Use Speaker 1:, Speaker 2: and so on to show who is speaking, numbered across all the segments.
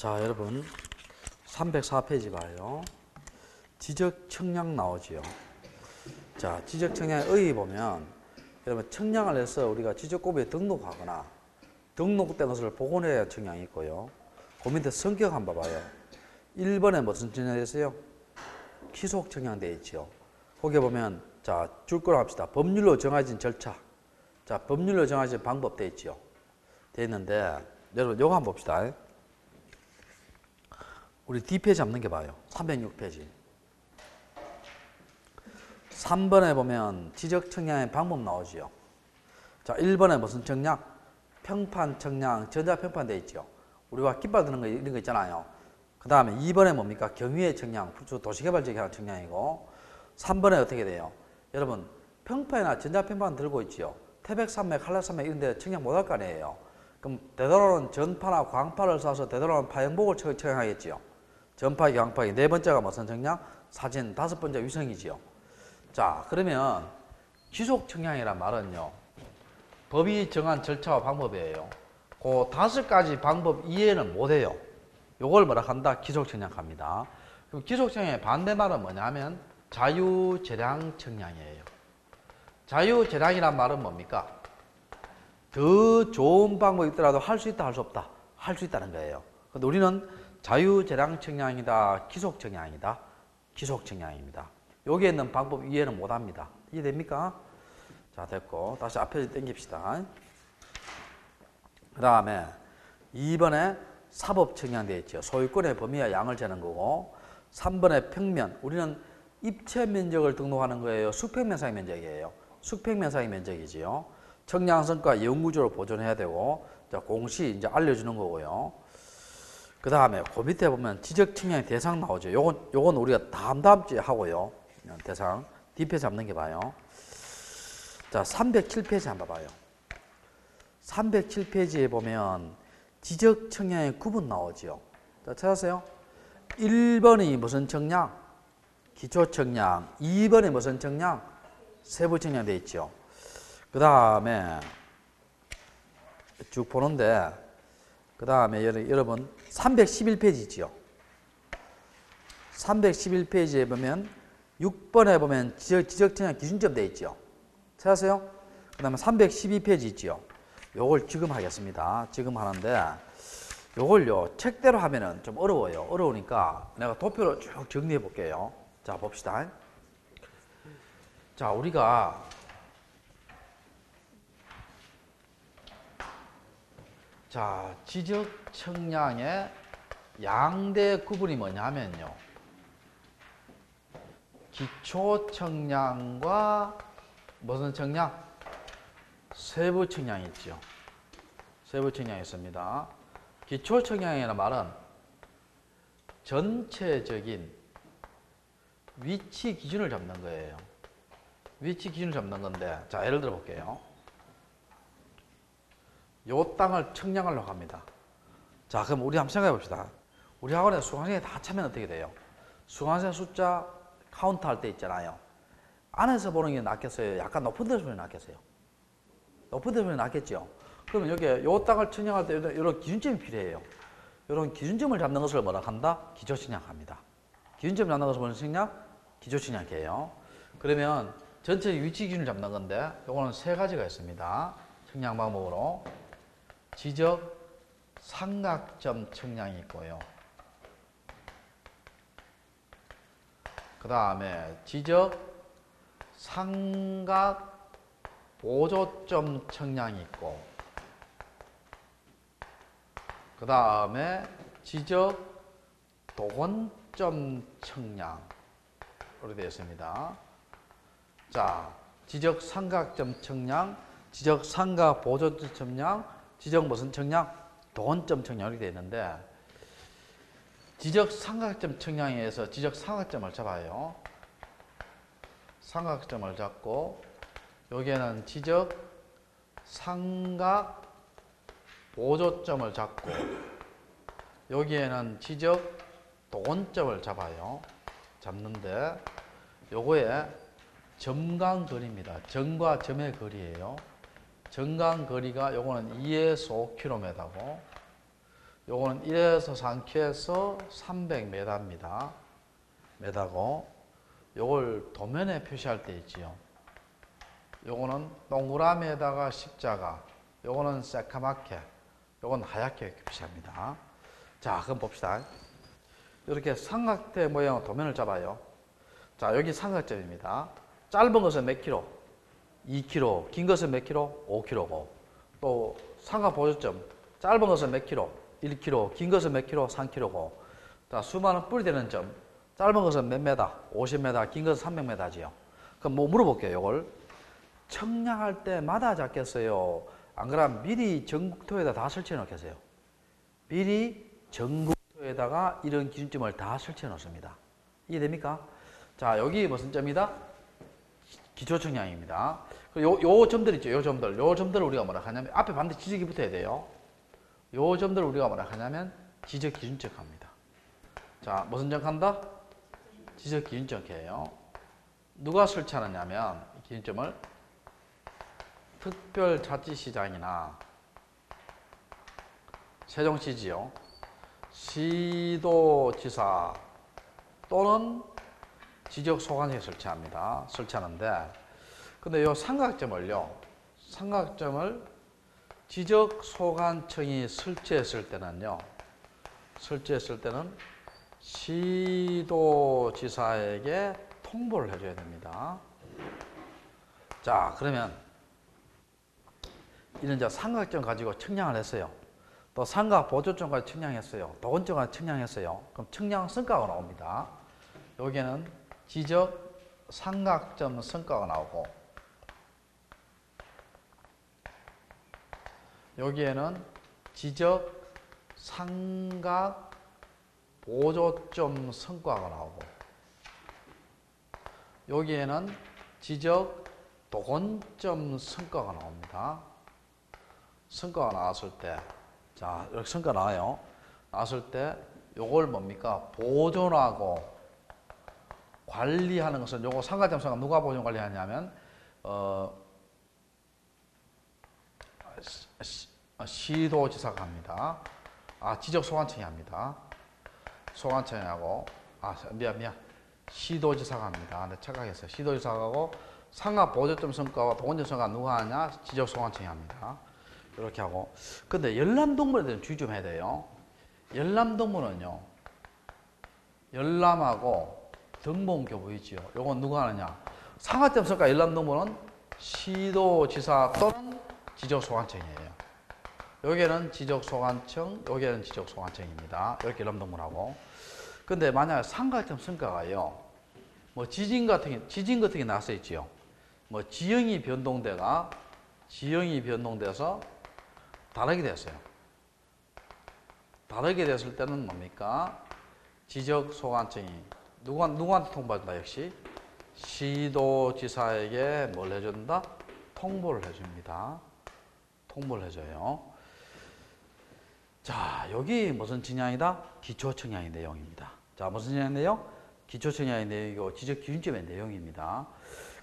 Speaker 1: 자, 여러분 304페이지 봐요. 지적 청량 나오지요. 자, 지적 청량의 의의 보면 여러분 청량을 해서 우리가 지적고비에 등록하거나 등록된 것을 복원해야 청량이 있고요. 그 밑에 성격 한번 봐봐요. 1번에 무슨 청량이 있어요? 기속 청량되어 있죠. 거기에 보면 자, 줄거로 합시다. 법률로 정해진 절차. 자, 법률로 정해진 방법 되어 있죠. 되어 있는데 여러분 요거 한번 봅시다. 우리 D페이지 잡는 게 봐요. 306페이지. 3번에 보면 지적 청량의 방법 나오지요. 자, 1번에 무슨 청량? 평판 청량, 전자평판 되어 있죠. 우리가 깃발 드는 거 이런 거 있잖아요. 그 다음에 2번에 뭡니까? 경위의 청량, 도시개발적인 청량이고 3번에 어떻게 돼요? 여러분 평판이나 전자평판 들고 있지요. 태백산맥, 한라산맥 이런 데 청량 못할 거 아니에요. 그럼 되돌아오는 전파나 광파를 쏴서 되돌아오는 파형복을 청량하겠지요. 전파기, 광파기. 네 번째가 무슨 청량? 사진. 다섯 번째 위성이지요. 자, 그러면 기속 청량이란 말은요, 법이 정한 절차와 방법이에요. 그 다섯 가지 방법 이해는 못해요. 요걸 뭐라 한다? 기속 청량합니다. 그럼 기속 청량의 반대말은 뭐냐면 자유재량 청량이에요. 자유재량이란 말은 뭡니까? 더 좋은 방법이 있더라도 할 수 있다, 할 수 없다. 할 수 있다는 거예요. 근데 우리는 자유재량 청량이다, 기속 청량이다, 기속 청량입니다. 여기에 있는 방법 이해는 못합니다. 이해됩니까? 자, 됐고 다시 앞에 당깁시다. 그 다음에 2번에 사법 청량되어 있죠. 소유권의 범위와 양을 재는 거고 3번에 평면. 우리는 입체 면적을 등록하는 거예요. 수평면상의 면적이에요. 수평면상의 면적이지요. 청량성과 영구적으로 보존해야 되고, 자, 공시 이제 알려주는 거고요. 그 다음에 그 밑에 보면 지적 청량의 대상 나오죠. 요건 우리가 다음 주에 하고요. 대상. D페이지 잡는 게 봐요. 자, 307페이지 한번 봐요. 307페이지에 보면 지적 청량의 구분 나오죠. 자, 찾았어요? 1번이 무슨 청량? 기초 청량. 2번이 무슨 청량? 세부 청량 되어 있죠. 그 다음에 쭉 보는데, 그 다음에 여러분 311페이지 있죠. 311페이지에 보면 6번에 보면 지적 청량 기준점 되어 있죠. 찾았어요? 그 다음에 312페이지 있죠. 요걸 지금 하겠습니다. 지금 하는데 요걸요 책대로 하면은 좀 어려워요. 어려우니까 내가 도표로 쭉 정리해 볼게요. 자, 봅시다. 자, 우리가 자, 지적 청량의 양대 구분이 뭐냐면요, 기초 청량과 무슨 청량? 세부 청량이 있죠. 세부 청량이 있습니다. 기초 청량이라는 말은 전체적인 위치 기준을 잡는 거예요. 위치 기준을 잡는 건데, 자, 예를 들어 볼게요. 요 땅을 청량하려고 합니다. 자, 그럼 우리 한번 생각해 봅시다. 우리 학원에 수강생이 다 차면 어떻게 돼요? 수강생 숫자 카운트 할 때 있잖아요. 안에서 보는 게 낫겠어요? 약간 높은 데서 보는 게 낫겠어요? 높은 데서 보는 게 낫겠죠? 그러면 여기 요 땅을 청량할 때 이런 기준점이 필요해요. 이런 기준점을 잡는 것을 뭐라 한다? 기초 청량합니다. 기준점 잡는 것을 뭐는 청량? 기초 청량이에요. 그러면 전체 위치 기준을 잡는 건데, 요거는 세 가지가 있습니다. 청량 방법으로. 지적 삼각점 청량이 있고요. 그 다음에 지적 삼각 보조점 청량이 있고, 그 다음에 지적 도건점 청량으로 되어 있습니다. 자, 지적 삼각점 청량, 지적 삼각 보조점 청량, 지적 무슨 청량? 도건점 청량이 되어 있는데, 지적 삼각점 청량에서 지적 삼각점을 잡아요. 삼각점을 잡고 여기에는 지적 삼각 보조점을 잡고 여기에는 지적 도건점을 잡아요. 잡는데 요거에 점간거리입니다. 점과 점의 거리예요. 점간거리가 요거는 2에서 5km고 요거는 1에서 3키에서 300m입니다. 메다고 요걸 도면에 표시할 때 있지요. 요거는 동그라미에다가 십자가, 요거는 새까맣게, 요건 하얗게 표시합니다. 자, 그럼 봅시다. 이렇게 삼각대 모양 도면을 잡아요. 자, 여기 삼각점입니다. 짧은 것은 몇 킬로? 2km, 긴 것은 몇 킬로? 5km고. 또 삼각 보조점, 짧은 것은 몇 킬로? 1km, 긴 것은 몇 킬로? 3km고. 자, 수많은 뿔이 되는 점, 짧은 것은 몇 메다? 50m, 긴 것은 300m지요. 그럼 뭐 물어볼게요, 요걸. 청량할 때마다 잡겠어요? 안 그러면 미리 전국토에다 다 설치해 놓겠어요? 미리 전국토에다가 이런 기준점을 다 설치해 놓습니다. 이해됩니까? 자, 여기 무슨 점이다? 기초 청량입니다. 요 점들 있죠, 요 점들을 우리가 뭐라 하냐면, 앞에 반드시 지적이 붙어야 돼요. 요 점들을 우리가 뭐라 하냐면, 지적 기준점 합니다. 자, 무슨 점 한다? 지적 기준점 해요. 누가 설치하느냐면, 이 기준점을 특별자치시장이나 세종시지요, 시도지사 또는 지적소관청에 설치하는데, 근데 이 삼각점을 지적소관청이 설치했을 때는 시도지사에게 통보를 해줘야 됩니다. 자, 그러면 이런 이제 삼각점 가지고 청량을 했어요. 또 삼각 보조점까지 청량했어요. 도건점까지 청량했어요. 그럼 청량 성과가 나옵니다. 여기에는 지적 삼각점 성과가 나오고, 여기에는 지적 삼각 보조점 성과가 나오고, 여기에는 지적 도건점 성과가 나옵니다. 성과가 나왔을 때, 자, 이렇게 성과 나와요. 나왔을 때, 요걸 뭡니까? 보존하고 관리하는 것은, 요거 삼각점 성과 누가 보존 관리하냐면, 시도지사가 합니다. 지적소관청이 합니다. 소관청이 하고, 미안. 시도지사가 합니다. 네, 착각했어요. 시도지사가 하고, 삼각 보조점 성과와 도건점 성과 누가 하냐? 지적소관청이 합니다. 이렇게 하고. 근데 열람동물에 대해서 주의 좀 해야 돼요. 열람동물은요, 열람하고 등본교 보이지요? 요건 누가 하느냐? 삼각점 성과 열람동물은 시도지사 또는 지적소관청이에요. 여기는 지적소관청, 여기는 지적소관청입니다. 이렇게 열람동물하고. 근데 만약에 삼각점 성과가요, 뭐 지진 같은 게 나서 있지요. 뭐 지형이 변동돼서 다르게 됐어요. 다르게 됐을 때는 뭡니까? 지적소관청이 누구한테 통보한다? 역시 시도지사에게 뭘 해준다? 통보를 해줍니다. 통보를 해줘요. 자, 여기 무슨 측량이다? 기초측량의 내용입니다. 자, 무슨 측량의 내용? 기초측량의 내용이고 지적기준점의 내용입니다.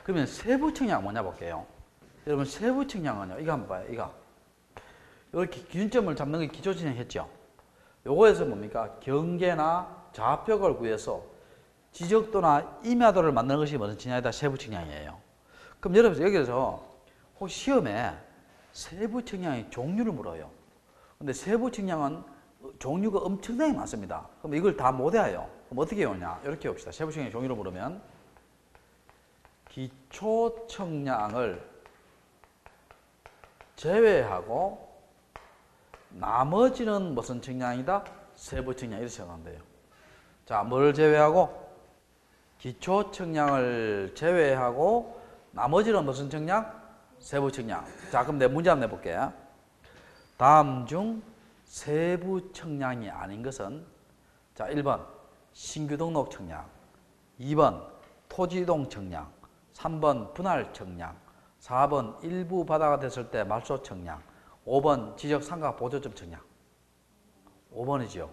Speaker 1: 그러면 세부측량 뭐냐 볼게요. 여러분, 세부측량은요, 이거 한번 봐요. 이거 이렇게 기준점을 잡는 게 기초측량 했죠. 요거에서 뭡니까? 경계나 좌표를 구해서 지적도나 임야도를 만드는 것이 무슨 측량이다? 세부측량이에요. 그럼 여러분, 여기서 혹시 시험에 세부측량의 종류를 물어요. 근데 세부측량은 종류가 엄청나게 많습니다. 그럼 이걸 다 못 외워요. 그럼 어떻게 외우냐? 이렇게 봅시다. 세부측량의 종류를 물으면, 기초측량을 제외하고 나머지는 무슨 측량이다? 세부측량. 이렇게 생각하면 돼요. 자, 뭘 제외하고? 기초측량을 제외하고 나머지는 무슨 측량? 세부측량. 자, 그럼 내 문제 한번 내볼게. 다음 중 세부측량이 아닌 것은, 자, 1번 신규등록 측량, 2번 토지이동 측량, 3번 분할 측량, 4번 일부 바다가 됐을 때 말소 측량, 5번 지적 삼각 보조점 측량. 5번이죠.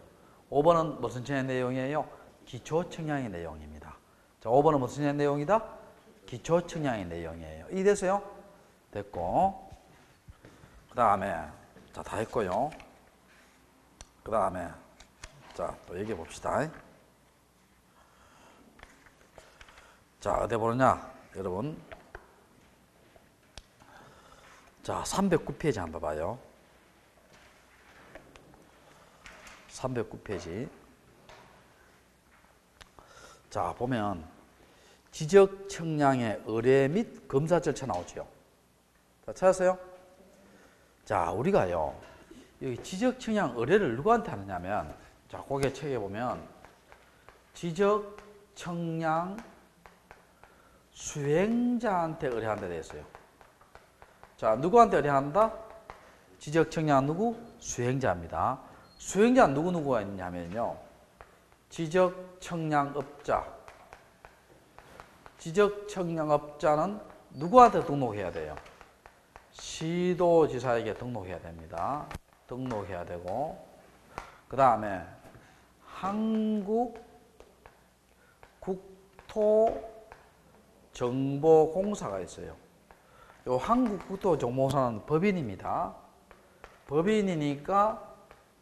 Speaker 1: 5번은 무슨 측량의 내용이에요? 기초 측량의 내용입니다. 자, 5번은 무슨 측량의 내용이다? 기초 측량의 내용이에요. 이해됐어요? 됐고, 그 다음에 자, 다 했고요. 그 다음에 자, 또 얘기해 봅시다. 자, 어디 보느냐, 여러분. 자, 309페이지 한번 봐요. 309페이지. 자, 보면 지적 청량의 의뢰 및 검사 절차 나오죠. 자, 찾았어요? 자, 우리가요, 여기 지적 청량 의뢰를 누구한테 하느냐면, 자, 거기에 책에 보면 지적 청량 수행자한테 의뢰한다 되어 있어요. 자, 누구한테 의뢰한다? 지적 청량 누구? 수행자입니다. 수행자는 누구누구가 있냐면요, 지적 청량업자. 지적 청량업자는 누구한테 등록해야 돼요? 시도지사에게 등록해야 됩니다. 등록해야 되고, 그 다음에 한국국토정보공사가 있어요. 요 한국국토정보공사는 법인입니다. 법인이니까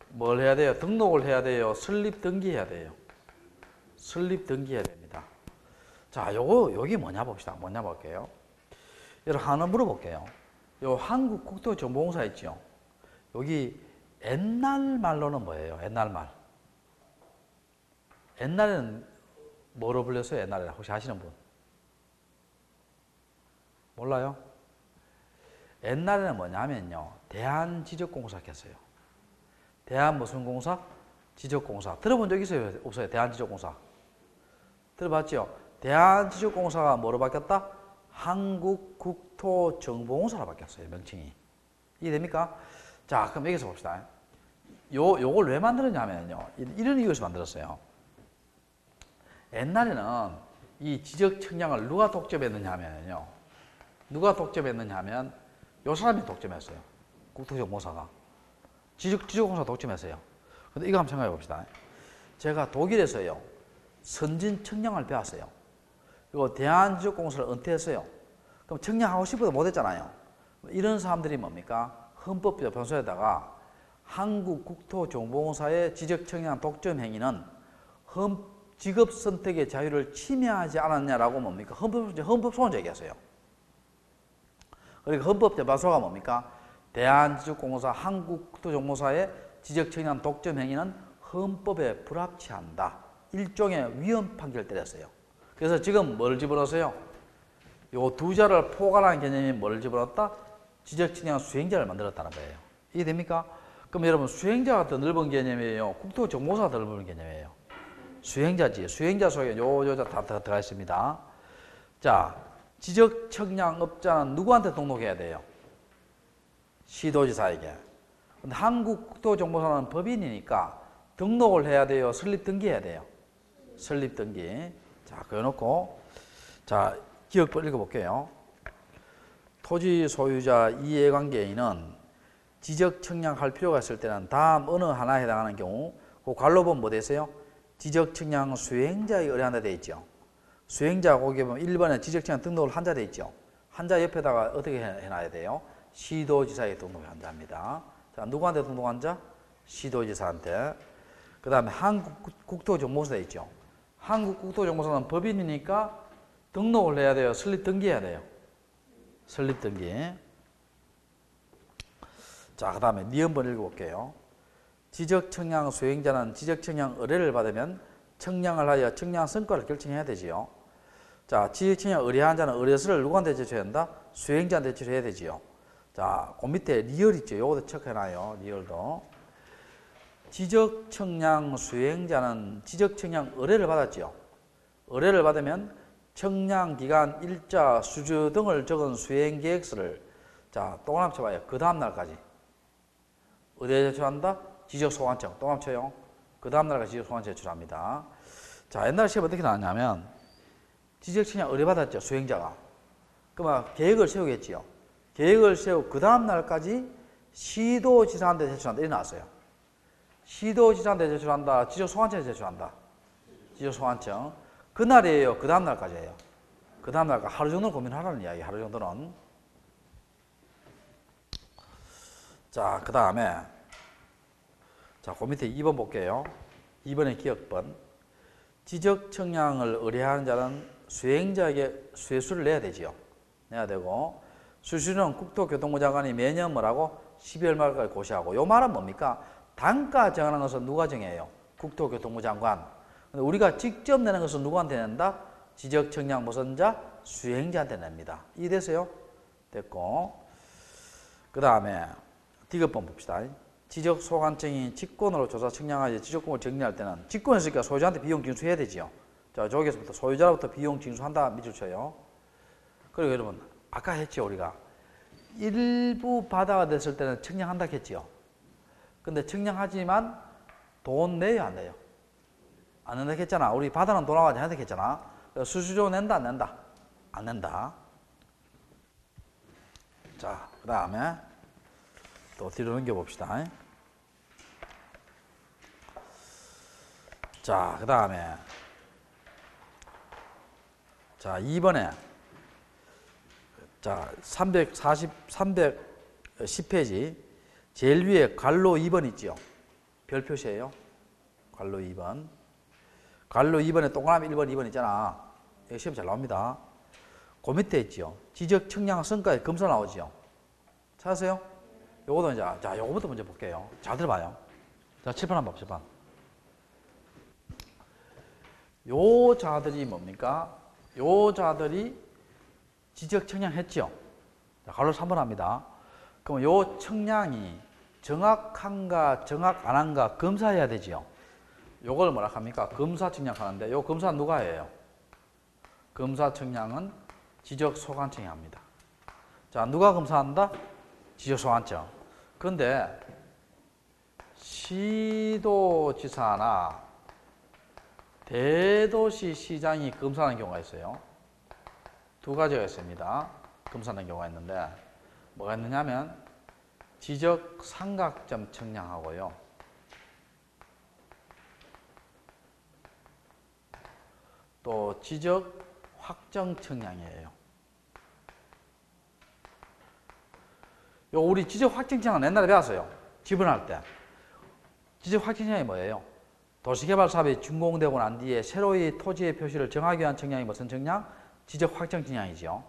Speaker 1: 뭘 해야 돼요? 등록을 해야 돼요? 설립 등기해야 돼요? 설립 등기해야 됩니다. 자, 여기 뭐냐 봅시다. 뭐냐 볼게요. 여러분, 하나 물어볼게요. 요 한국국토정보공사 있죠? 여기 옛날 말로는 뭐예요? 옛날 말. 옛날에는 뭐로 불렸어요? 옛날에 혹시 아시는 분? 몰라요? 옛날에는 뭐냐면요, 대한지적공사 했어요. 대한 무슨 공사? 지적공사. 들어본 적 있어요? 없어요? 대한지적공사. 들어봤죠? 대한지적공사가 뭐로 바뀌었다? 한국국토정보공사로 바뀌었어요. 명칭이. 이해됩니까? 자, 그럼 여기서 봅시다. 요걸 왜 만들었냐면요, 이런 이유에서 만들었어요. 옛날에는 이 지적 청량을 누가 독점했느냐 하면요, 누가 독점했느냐 하면 요 사람이 독점했어요. 국토정보사가. 지적공사 독점했어요. 근데 이거 한번 생각해 봅시다. 제가 독일에서요, 선진 청량을 배웠어요. 그리고 대한지적공사를 은퇴했어요. 그럼 청량하고 싶어도 못했잖아요. 이런 사람들이 뭡니까? 헌법적 변소에다가 한국국토정보공사의 지적청량 독점 행위는 직업 선택의 자유를 침해하지 않았냐라고 뭡니까? 헌법소원 제기했어요. 그러니까 헌법적 변소가 뭡니까? 대한지적공사, 한국국토정보사의 지적청량 독점 행위는 헌법에 불합치한다. 일종의 위헌 판결을 때렸어요. 그래서 지금 뭘 집어넣었어요? 요 두 자를 포괄하는 개념이 뭘 집어넣었다? 지적청량 수행자를 만들었다는 거예요. 이해됩니까? 그럼 여러분, 수행자가 더 넓은 개념이에요? 국토정보사가 더 넓은 개념이에요? 수행자지. 수행자 속에 요자 다 들어가 있습니다. 자, 지적청량업자는 누구한테 등록해야 돼요? 시도지사에게. 근데 한국국토정보사는 법인이니까 등록을 해야 돼요? 설립 등기해야 돼요? 설립 등기. 자, 그거 놓고, 자, 기억을 읽어볼게요. 토지 소유자 이해관계인은 지적 청량할 필요가 있을 때는 다음 어느 하나에 해당하는 경우, 그 괄호 보면 뭐 되세요? 지적 청량 수행자에 의뢰한다 되어 있죠. 수행자 거기에 보면 1번에 지적 청량 등록을 한자 되어 있죠. 한자 옆에다가 어떻게 해놔야 돼요? 시도지사에 등록을 한자 합니다. 자, 누구한테 등록한 자? 시도지사한테. 그 다음에 한국국토정보사 되어 있죠. 한국국토정보사는 법인이니까 등록을 해야 돼요? 설립 등기해야 돼요? 설립 등기. 자, 그 다음에 니은번 읽어볼게요. 지적청량 수행자는 지적청량 의뢰를 받으면 청량을 하여 청량 성과를 결정해야 되지요. 자, 지적청량 의뢰한 자는 의뢰서를 누구한테 제출해야 한다? 수행자한테 제출해야 되지요. 자, 그 밑에 리얼 있죠. 요것도 체크해놔요. 리얼도. 지적청량 수행자는 지적청량 의뢰를 받았지요. 의뢰를 받으면 청량기간, 일자, 수주 등을 적은 수행계획서를, 자, 동그라미 쳐봐요. 그 다음 날까지. 어디에 제출한다? 지적소관청. 동그라미 쳐요. 그 다음 날까지 지적소관청에 제출합니다. 자, 옛날 시험 어떻게 나왔냐면, 지적청량 의뢰받았죠. 수행자가. 그러면 계획을 세우겠지요. 계획을 세우고 그 다음 날까지 시도지사한테 제출한다. 이렇게 나왔어요. 시도지사한테 제출한다. 지적소관청에 제출한다. 지적소관청. 그날이에요? 그 다음 날까지예요? 그 다음 날까지 하루 정도 고민하라는 이야기. 하루 정도는. 자, 그 다음에 자, 그 밑에 2번 볼게요. 2번의 기억번. 지적 청량을 의뢰하는 자는 수행자에게 수혜수를 내야 되지요. 내야 되고, 수수료는 국토교통부 장관이 매년 뭐라고? 12월 말까지 고시하고. 요 말은 뭡니까? 단가 정하는 것은 누가 정해요? 국토교통부 장관. 근데 우리가 직접 내는 것은 누구한테 낸다? 지적 청량 모선자, 수행자한테 냅니다. 이해되세요? 됐고. 그 다음에 디귿번 봅시다. 지적 소관청이 직권으로 조사 청량하여 지적공을 정리할 때는 직권했으니까 소유자한테 비용 징수해야 되지요. 자, 저기서부터 소유자로부터 비용 징수한다 밑줄 쳐요. 그리고 여러분 아까 했죠. 우리가 일부 바다가 됐을 때는 청량한다 했지요. 근데 청량하지만 돈 내요 안 내요? 안 낸다 했잖아. 우리 바다는 돈 나가지 않는다 했잖아. 수수료 낸다 안 낸다? 안 낸다. 자, 그 다음에 또 뒤로 넘겨봅시다. 자, 그 다음에 자 2번에 자 310페이지 제일 위에 괄로 2번 있죠. 별 표시예요. 괄로 2번. 괄로 2번에 동그라미 1번, 2번 있잖아. 여기 시험 잘 나옵니다. 그 밑에 있죠. 지적 청량 성과에 검사 나오죠. 찾으세요? 요거도 이제, 자, 요거부터 먼저 볼게요. 잘 들어봐요. 자, 칠판 한번 봅시다. 요 자들이 뭡니까? 요 자들이 지적 청량했죠. 자, 괄로 3번 합니다. 그럼 요 청량이 정확한가, 정확 안 한가 검사해야 되지요. 요걸 뭐라 합니까? 검사 청량하는데, 요 검사 누가 해요? 검사 청량은 지적 소관청이 합니다. 자, 누가 검사한다? 지적 소관청. 그런데 시도지사나 대도시 시장이 검사하는 경우가 있어요. 두 가지가 있습니다. 검사하는 경우가 있는데 뭐가 있느냐면 지적 삼각점 청량하고요. 또 지적 확정 청량이에요. 요 우리 지적 확정 청량은 옛날에 배웠어요. 지분할 때. 지적 확정 청량이 뭐예요? 도시개발 사업이 준공되고 난 뒤에 새로이 토지의 표시를 정하기 위한 청량이 무슨 청량? 지적 확정 청량이죠.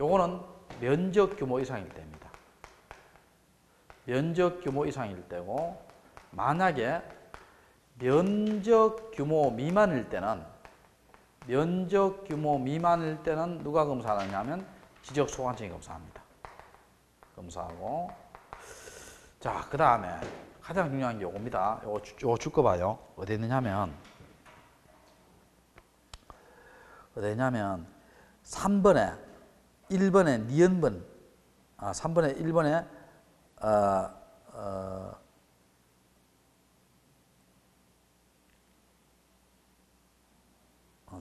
Speaker 1: 요거는 면적 규모 이상일 때입니다. 면적 규모 이상일 때고, 만약에 면적 규모 미만일 때는 누가 검사하느냐면 지적 소관청이 검사합니다. 검사하고. 자, 그 다음에 가장 중요한 게 요겁니다. 요거 줄 거 봐요. 어디 있느냐면 3번에 1번에 니은번, 3번에 1번에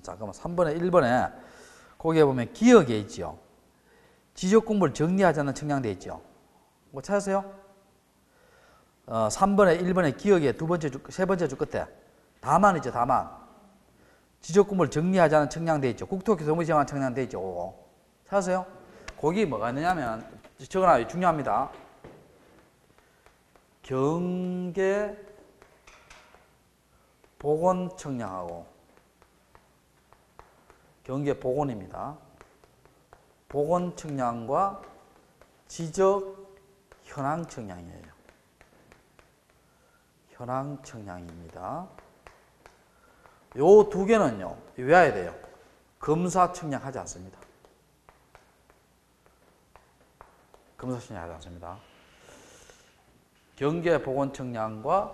Speaker 1: 잠깐만, 3번에 1번에 거기에 보면 기억에 있죠. 지적 공부를 정리하자는 청량돼 있죠. 뭐 찾으세요? 3번에 1번에 기억에 세 번째 줄 끝에 다만 있죠. 다만. 지적 공부를 정리하자는 청량돼 있죠. 국토교통부 정한 청량돼 있죠. 그거. 찾으세요? 거기 뭐가 있느냐면 적어놔요. 중요합니다. 경계 보건 청량하고, 경계 보건입니다. 보건 청량과 지적 현황 청량이에요. 현황 청량입니다. 요 두 개는요, 외워야 돼요. 검사 청량하지 않습니다. 검사 청량하지 않습니다. 경계 보건 청량과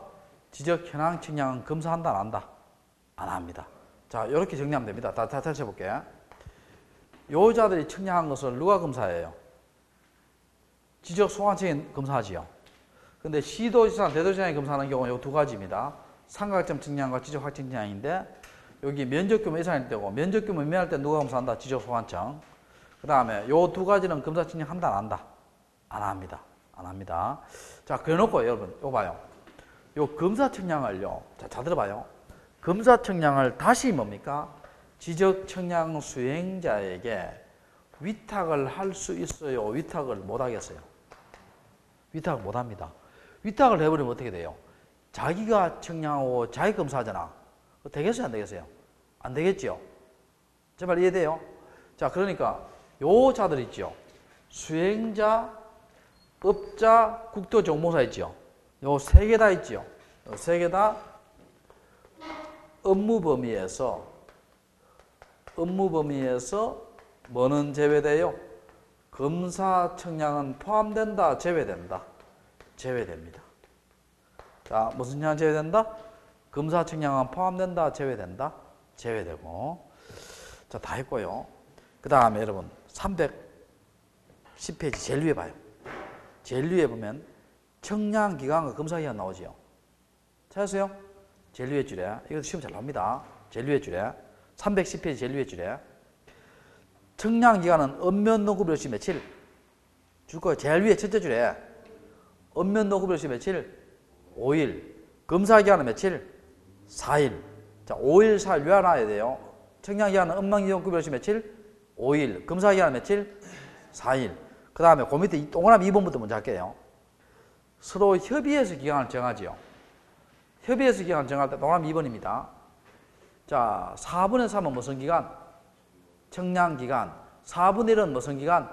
Speaker 1: 지적 현황 청량은 검사한다, 안 한다? 안 합니다. 자, 이렇게 정리하면 됩니다. 다시 해볼게요. 요자들이 청량한 것을 누가 검사해요? 지적 소관청이 검사하지요. 근데 시도지사나 대도시장이 검사하는 경우는 이 두 가지입니다. 삼각점 청량과 지적 확정 청량인데, 여기 면적 규모 이상일 때고, 면적 규모 미만할 때 누가 검사한다? 지적 소관청. 그 다음에 이 두 가지는 검사 청량한다, 안 한다? 안 합니다. 안 합니다. 자, 그래놓고 여러분, 이거 봐요. 요 검사 청량을요, 자, 들어봐요. 검사 청량을 다시 뭡니까? 지적 청량 수행자에게 위탁을 할 수 있어요? 위탁을 못 하겠어요? 위탁을 못 합니다. 위탁을 해버리면 어떻게 돼요? 자기가 청량하고 자기 검사하잖아. 되겠어요, 안 되겠어요? 안 되겠죠? 제발 이해돼요? 자, 그러니까 요 자들 있죠. 수행자, 업자, 국토 정보사 있죠. 요 세 개 다 있죠. 요 세 개 다 업무 범위에서 뭐는 제외돼요? 검사 청량은 포함된다, 제외된다. 제외됩니다. 자, 무슨 청량 제외된다? 검사 청량은 포함된다, 제외된다. 제외되고. 자, 다 했고요. 그 다음에 여러분 310페이지 제일 위에 봐요. 제일 위에 보면 청량기간과 검사기간 나오죠. 찾았어요? 제일 위에 줄에. 이것도 시험 잘 나옵니다. 제일 위에 줄에. 310페이지 제일 위에 줄에. 청량기간은 읍면노급일시 며칠? 줄 거예요. 제일 위에 첫째 줄에. 읍면노급일시 며칠? 5일. 검사기간은 며칠? 4일. 자, 5일, 4일 외워놔야 돼요. 청량기간은 읍면노급일시 며칠? 5일. 검사기간은 며칠? 4일. 그 다음에 그 밑에 동그라미 2번부터 먼저 할게요. 서로 협의해서 기간을 정하지요. 협의해서 기간을 정할 때 동그라미 2번입니다. 자, 4분의 3은 무슨 기간? 청량기간. 4분의 1은 무슨 기간?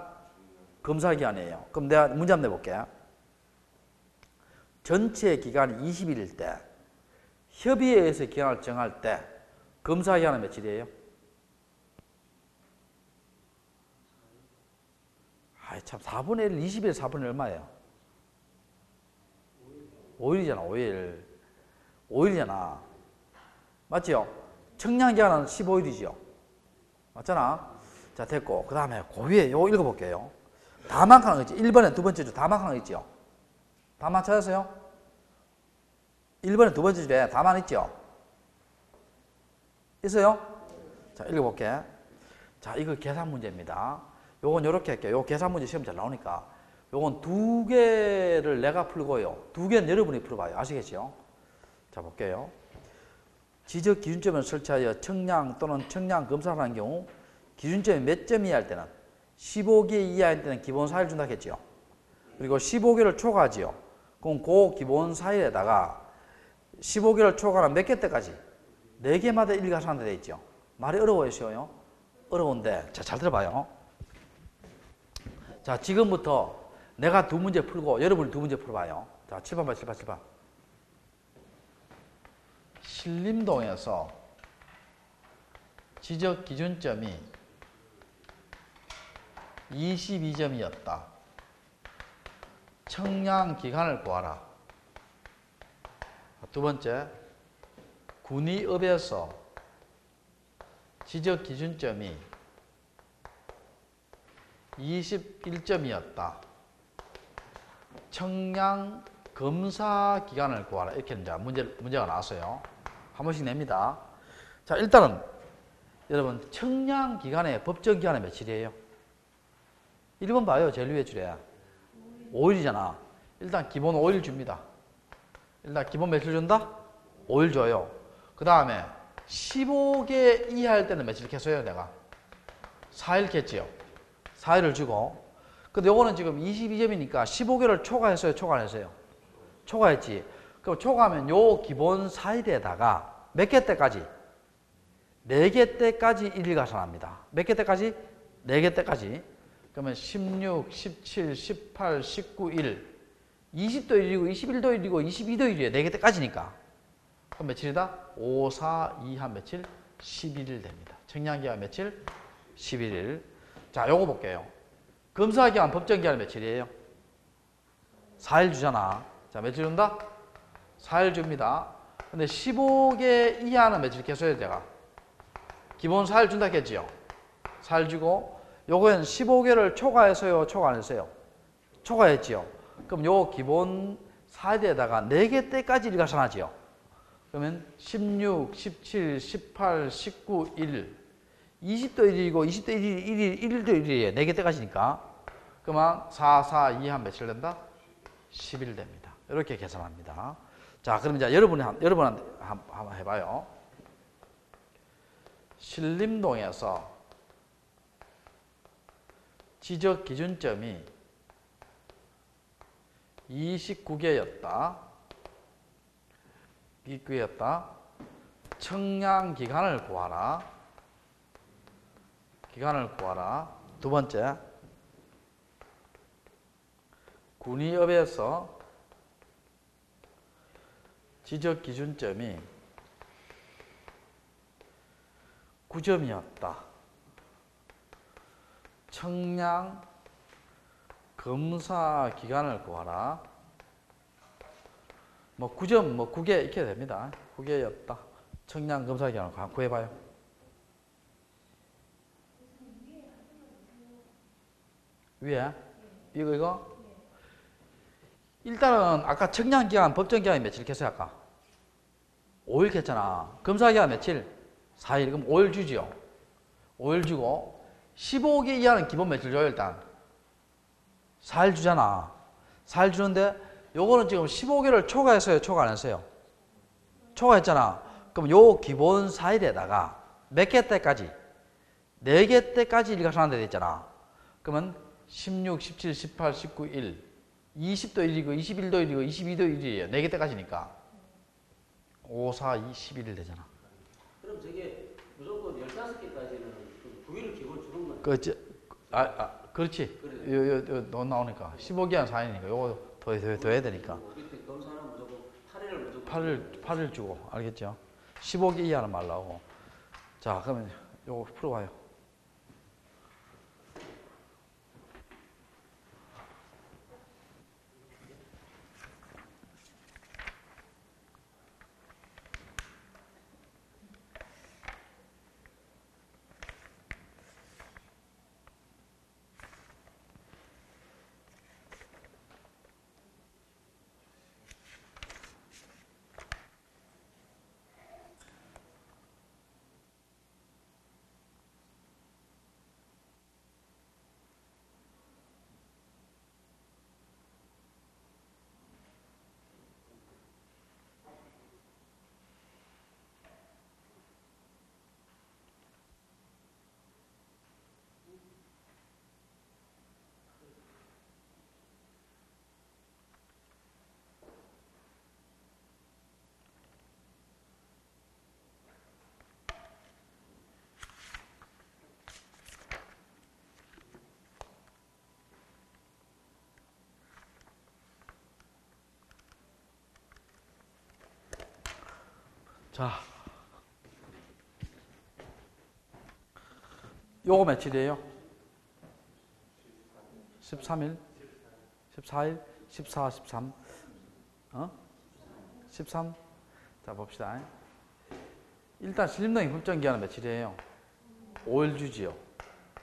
Speaker 1: 검사기간이에요. 그럼 내가 문제 한번 내볼게. 전체 기간이 20일일 때 협의에 의해서 기간을 정할 때 검사기간은 며칠이에요? 아이 참 4분의 1, 20일 4분의 1 얼마예요? 5일이잖아. 5일. 5일이잖아. 맞죠? 청량기간은 15일이죠. 맞잖아. 자, 됐고. 그 다음에 그 위에 요거 읽어볼게요. 다만하는 거 있지. 1번에 두 번째 줄 다만하는 거 있죠. 다만 찾았어요? 1번에 두 번째 줄에 다만 있죠. 있어요? 자, 읽어볼게. 자, 이거 계산 문제입니다. 요건 요렇게 할게요. 요 계산 문제 시험 잘 나오니까. 요건 두 개를 내가 풀고요. 두 개는 여러분이 풀어봐요. 아시겠죠? 자, 볼게요. 지적 기준점을 설치하여 청량 또는 청량 검사를 하는 경우 기준점이 몇 점 이하일 때는 15개 이하일 때는 기본 4일 준다 했죠. 그리고 15개를 초과하지요. 그럼 그 기본 4일에다가 15개를 초과하는 몇 개 때까지? 4개마다 일가산한테 되어 있죠. 말이 어려워요, 쉬워요? 어려운데 자, 잘 들어봐요. 자, 지금부터 내가 두 문제 풀고 여러분이 두 문제 풀어봐요. 자, 7번 봐, 7번, 7번. 신림동에서 지적 기준점이 22점이었다. 청량 기간을 구하라. 두 번째, 군위읍에서 지적 기준점이 21점이었다. 청량 검사 기간을 구하라. 이렇게 이제 문제가 나왔어요. 한 번씩 냅니다. 자, 일단은 여러분 청량 기간의 법정 기간은 며칠이에요? 1번 봐요. 제일 위에 줄에 5일이잖아. 일단 기본 5일 줍니다. 일단 기본 며칠 준다? 5일 줘요. 그 다음에 15개 이하일 때는 며칠 겠어요? 내가 4일 겠지요. 4일을 주고. 근데 요거는 지금 22점이니까 15개를 초과했어요? 초과 안 했어요? 초과했지. 그럼 초과하면 요 기본 4일에다가 몇 개 때까지? 4개 때까지 1일 가산합니다. 몇 개 때까지? 4개 때까지. 그러면 16, 17, 18, 19, 1. 20도 1이고 21도 1이고 22도 1이에요. 4개 때까지니까. 그럼 며칠이다? 5, 4, 2, 한 며칠? 11일 됩니다. 청량기간 며칠? 11일. 자, 요거 볼게요. 검사기간, 법정기간 며칠이에요? 4일 주잖아. 자, 며칠 준다? 4일 줍니다. 근데 15개 이하는 며칠 계속해야 돼가? 기본 4일 준다 했지요? 4일 주고, 요거는 15개를 초과했어요? 초과 안 했어요? 초과했지요? 그럼 요 기본 4일에다가 4개 때까지 일가산하지요? 그러면 16, 17, 18, 19, 1. 20도 1일이고 20도 1일, 1일도 1일이에요. 4개 때까지니까. 그러면 4, 4, 2 한 며칠 된다? 10일 됩니다. 이렇게 계산합니다. 자, 그럼 이제 여러분한테 한번 해봐요. 신림동에서 지적 기준점이 29개였다. 기획이었다. 청량 기간을 구하라. 기간을 구하라. 두 번째, 군의업에서 지적 기준점이 9점이었다. 청량 검사 기간을 구하라. 뭐 9점, 뭐 9개 이렇게 됩니다. 9개였다. 청량 검사 기간을 구해봐요. 위에? 이거? 일단은 아까 청량 기간, 법정 기간이 며칠 겠어요, 아까? 5일 겠잖아. 검사 기간 며칠? 4일. 그럼 5일 주지요. 5일 주고 15개 이하는 기본 며칠 줘요, 일단? 4일 주잖아. 4일 주는데 요거는 지금 15개를 초과했어요, 초과 안 했어요? 초과했잖아. 그럼 요 기본 4일에다가 몇 개 때까지? 4개 때까지 일가산한다 돼 있잖아. 그러면 16, 17, 18, 19, 1, 20도 1이고 21도 1이고 22도 1이에요. 4개 때까지니까 5, 4, 21일 되잖아.
Speaker 2: 그럼 저게 무조건 15개까지는 9일을 기본 주는 거네.
Speaker 1: 그렇지. 그렇지. 요 나오니까 15기한 4일이니까 요거 더 해야 되니까.
Speaker 2: 밑에 검사는 무조건 8일을 무조건
Speaker 1: 8일 주고 알겠죠? 15개 이하는 말라고. 자, 그러면 요거 풀어봐요. 자, 요거 며칠이에요? 13일? 14일? 14, 13? 13? 자, 봅시다. 일단 신림동의 법정 기한은 며칠이에요? 5일 주지요.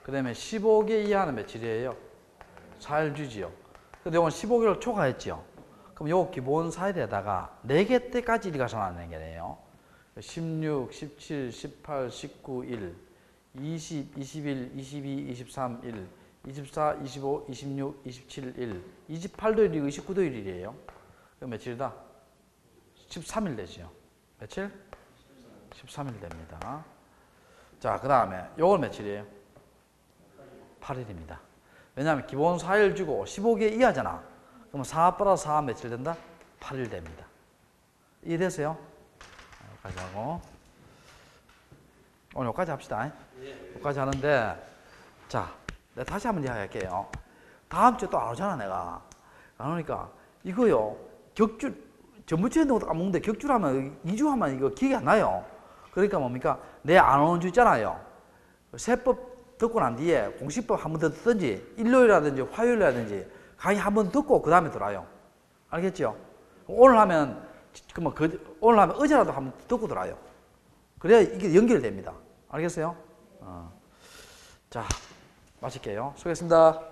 Speaker 1: 그 다음에 15개 이하는 며칠이에요? 4일 주지요. 근데 이건 15개를 초과했죠. 그럼 요 기본 4일에다가 4개 때까지 일가산하는 게네요. 16, 17, 18, 19, 1, 20, 21, 22, 23, 1, 24, 25, 26, 27, 1, 28도 1이고 29도 1일이에요. 그럼 며칠이다? 13일 되죠. 며칠? 13일 됩니다. 자, 그 다음에 요건 며칠이에요? 8일입니다. 왜냐하면 기본 4일 주고 15개 이하잖아. 그럼 4 플러스 4 며칠 된다? 8일 됩니다. 이해됐어요? 여기까지 하고 오늘 여기까지 합시다. 여기까지 하는데 자, 내가 다시 한번 이야기할게요. 다음 주에 또 안 오잖아, 내가. 안 오니까 이거요, 격주 전부주에도 까먹는데 격주라면 2주 하면 이거 기억이 안 나요. 그러니까 뭡니까? 내 안 오는 주 있잖아요. 세법 듣고 난 뒤에 공시법 한 번 더 듣든지 일요일이라든지 화요일이라든지 강의 한 번 듣고 그 다음에 들어와요. 알겠죠? 오늘 하면 오늘 하면 어제라도 한번 듣고 들어와요. 그래야 이게 연결됩니다. 알겠어요? 자, 마칠게요. 수고했습니다.